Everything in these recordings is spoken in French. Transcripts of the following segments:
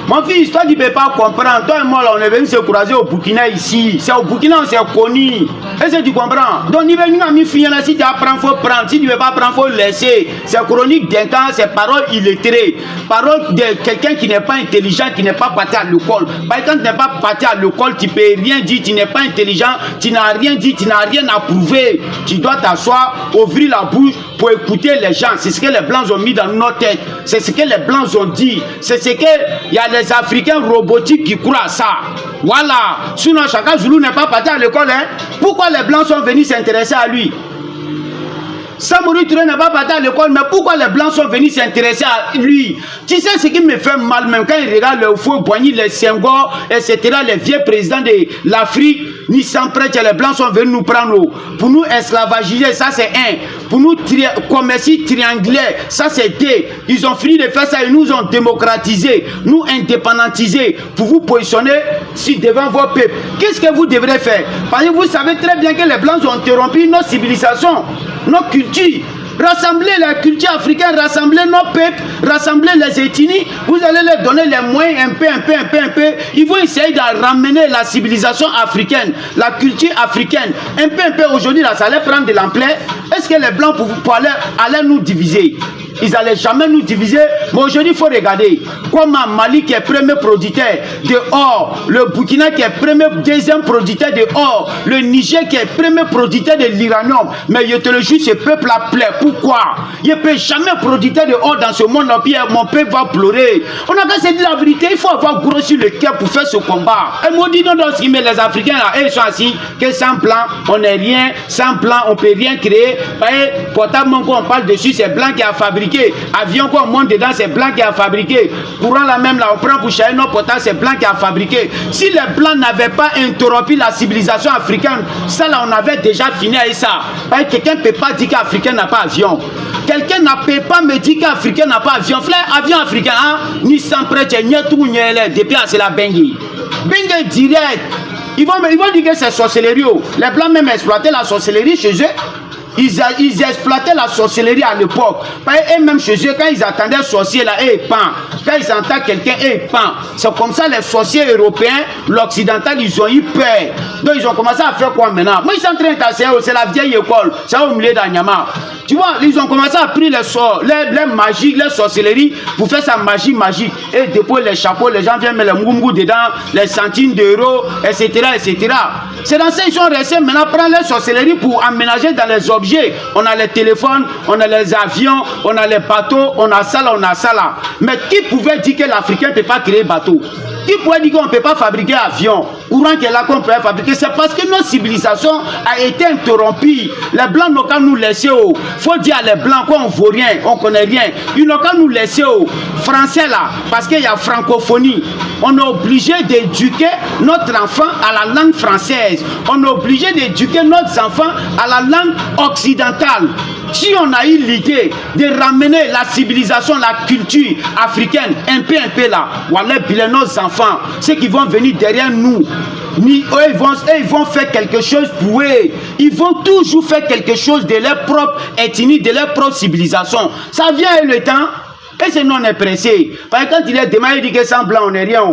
Mon fils, toi, tu ne peux pas comprendre. Toi et moi, là, on est venu se croiser au Burkina ici. C'est au Burkina, on s'est connus. Est-ce que tu comprends? Donc, si tu apprends, il faut prendre. Si tu ne veux pas prendre, il faut laisser. C'est chronique d'un temps, c'est parole illettrée. Parole de quelqu'un qui n'est pas intelligent, qui n'est pas parti à l'école. Par exemple, tu n'es pas parti à l'école, tu ne peux rien dire, tu n'es pas intelligent, tu n'as rien dit, tu n'as rien à prouver. Tu dois t'asseoir, ouvrir la bouche pour écouter les gens. C'est ce que les Blancs ont mis dans nos têtes. C'est ce que les Blancs ont dit. C'est ce que il y a les Africains robotiques qui croient à ça. Voilà. Sinon, Chaka Zulu n'est pas parti à l'école. Hein? Pourquoi les Blancs sont venus s'intéresser à lui? Samori Touré n'est pas parti à l'école, mais pourquoi les Blancs sont venus s'intéresser à lui? Tu sais ce qui me fait mal, même quand ils regardent le faux Boigny, les Senghor, etc., les vieux présidents de l'Afrique, ni sans prêtre, les Blancs sont venus nous prendre pour nous esclavagiser, ça c'est un. Pour nous commercer triangulaire, ça c'est deux. Ils ont fini de faire ça, ils nous ont démocratisé, nous indépendantisé pour vous positionner devant vos peuples. Qu'est-ce que vous devrez faire? Parce que vous savez très bien que les Blancs ont interrompu nos civilisations, nos cultures. Rassembler la culture africaine, rassembler nos peuples, rassembler les ethnies, vous allez leur donner les moyens un peu. Ils vont essayer de ramener la civilisation africaine, la culture africaine, un peu. Aujourd'hui, là, ça allait prendre de l'ampleur. Est-ce que les Blancs allaient nous diviser? Ils n'allaient jamais nous diviser. Mais aujourd'hui, il faut regarder comment Mali qui est premier producteur de or, le Burkina qui est deuxième producteur de or, le Niger qui est premier producteur de l'uranium. Mais je te le jure, ce peuple-là plaît. Pourquoi? Il ne peut jamais producteur de or dans ce monde-là. Puis mon peuple va pleurer. On a qu'à se dire la vérité. Il faut avoir gros sur le cœur pour faire ce combat. Et moi, dis donc, mais les Africains, là, ils sont assis que sans plan, on n'est rien. Sans plan, on ne peut rien créer. Portable, on parle dessus, c'est blanc qui a fabriqué. Avion qu'on monte dedans, c'est blanc qui a fabriqué. Courant là même là, on prend pour chercher nos potables, c'est blanc qui a fabriqué. Si les blancs n'avaient pas interrompu la civilisation africaine, ça là on avait déjà fini avec ça. Quelqu'un ne peut pas dire qu'Africain n'a pas avion. Quelqu'un ne peut pas me dire qu'Africain n'a pas avion. Frère, avion africain, hein? Ni sans prêtre, ni tout, ni depuis c'est la bengue. Bengue direct. Ils vont dire que c'est sorcellerie. Les blancs même exploitaient la sorcellerie chez eux. Ils exploitaient la sorcellerie à l'époque. Et même chez eux, quand ils attendaient sorcier là, ils pend. Quand ils entendent quelqu'un, ils pend. C'est comme ça les sorciers européens, l'occidental, ils ont eu peur. Donc ils ont commencé à faire quoi maintenant? Moi, ils sont en train d'enseigner, c'est la vieille école. C'est au milieu d'Anyama. Tu vois, ils ont commencé à prendre les magies, les sorcelleries pour faire sa magie magique. Et depuis les chapeaux, les gens viennent mettre les moumou dedans, les centimes d'euros, etc., etc. C'est dans ça qu'ils sont restés maintenant prendre les sorcelleries pour aménager dans les objets. On a les téléphones, on a les avions, on a les bateaux, on a ça là, on a ça là. Mais qui pouvait dire que l'Africain ne peut pas créer bateau? Qui pouvait dire qu'on ne peut pas fabriquer avion? Courant qui est là qu'on peut fabriquer? C'est parce que notre civilisation a été interrompue. Les Blancs n'ont qu'à nous laisser. Il faut dire à les Blancs qu'on ne vaut rien, on ne connaît rien. Ils n'ont qu'à nous laisser aux Français là, parce qu'il y a francophonie. On est obligé d'éduquer notre enfant à la langue française. On est obligé d'éduquer notre enfant à la langue occidentale. Si on a eu l'idée de ramener la civilisation, la culture africaine un peu là, voilà, nos enfants, ceux qui vont venir derrière nous, ils vont faire quelque chose pour eux. Ils vont toujours faire quelque chose de leur propre ethnie, de leur propre civilisation. Ça vient avec le temps, et c'est nous on est pressé. Parce que quand il est demain, il dit que sans blanc on n'est rien.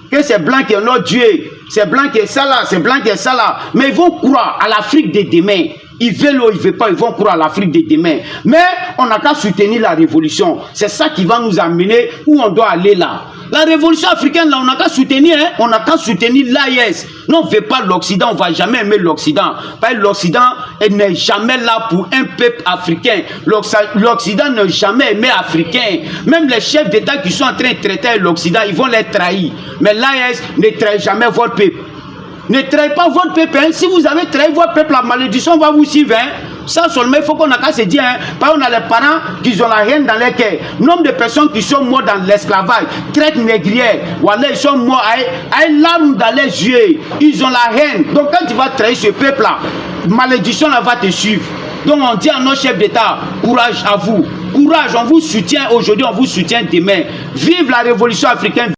Que c'est blanc qui est notre Dieu, c'est blanc qui est ça là, c'est blanc qui est ça là. Mais ils vont croire à l'Afrique de demain. Ils veulent ou ils ne veulent pas, ils vont croire à l'Afrique de demain. Mais on n'a qu'à soutenir la révolution. C'est ça qui va nous amener où on doit aller là. La révolution africaine, là, on n'a qu'à soutenir, hein? On n'a qu'à soutenir l'AIS. Non, on ne veut pas l'Occident, on ne va jamais aimer l'Occident. Parce que l'Occident n'est jamais là pour un peuple africain. L'Occident n'a jamais aimé Africain. Même les chefs d'État qui sont en train de traiter l'Occident, ils vont les trahir. Mais l'AIS ne trahit jamais votre peuple. Ne trahissez pas votre peuple. Hein. Si vous avez trahi votre peuple, la malédiction va vous suivre. Hein. Ça seulement, il faut qu'on a qu'à se dire. Hein. Parce qu'on a les parents qui ont la haine dans leur cœur. Nombre de personnes qui sont mortes dans l'esclavage, traite négrière. Voilà, ils sont morts à une larme dans les yeux. Ils ont la haine. Donc quand tu vas trahir ce peuple-là, malédiction là va te suivre. Donc on dit à nos chefs d'État, courage à vous. Courage, on vous soutient aujourd'hui, on vous soutient demain. Vive la révolution africaine.